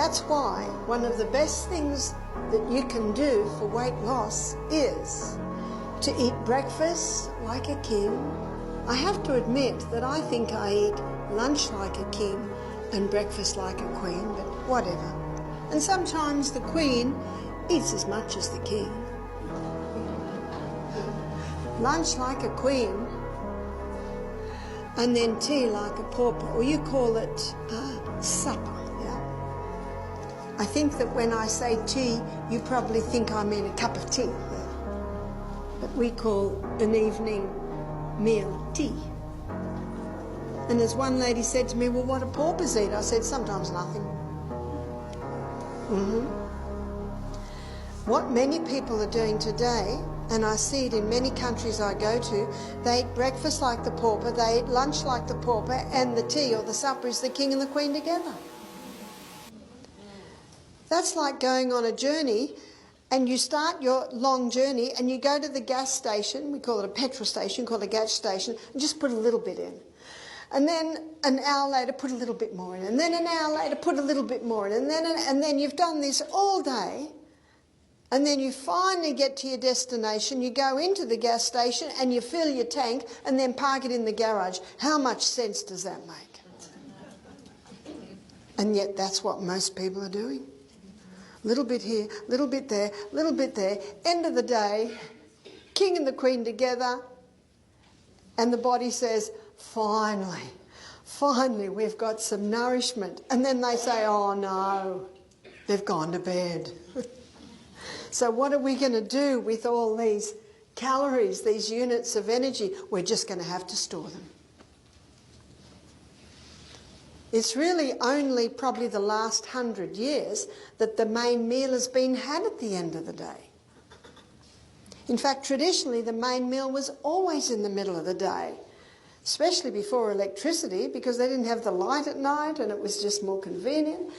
That's why one of the best things that you can do for weight loss is to eat breakfast like a king. I have to admit that I think I eat lunch like a king and breakfast like a queen, but whatever. And sometimes the queen eats as much as the king. Lunch like a queen, and then tea like a pauper, or you call it supper, yeah? I think that when I say tea, you probably think I mean a cup of tea, yeah? But we call an evening meal tea. And as one lady said to me, well, what do paupers eat? I said, sometimes nothing. What many people are doing today, and I see it in many countries I go to, they eat breakfast like the pauper, they eat lunch like the pauper, and the tea or the supper is the king and the queen together. That's like going on a journey, and you start your long journey and you go to the gas station, we call it a petrol station, called a gas station, and just put a little bit in. And then an hour later put a little bit more in, and then an hour later put a little bit more in, and then you've done this all day. And then you finally get to your destination, you go into the gas station and you fill your tank and then park it in the garage. How much sense does that make? And yet that's what most people are doing. A little bit here, a little bit there, a little bit there. End of the day, king and the queen together, and the body says, finally, we've got some nourishment. And then they say, oh no, they've gone to bed. So what are we going to do with all these calories, these units of energy? We're just going to have to store them. It's really only probably the last 100 years that the main meal has been had at the end of the day. In fact, traditionally, the main meal was always in the middle of the day, especially before electricity, because they didn't have the light at night and it was just more convenient.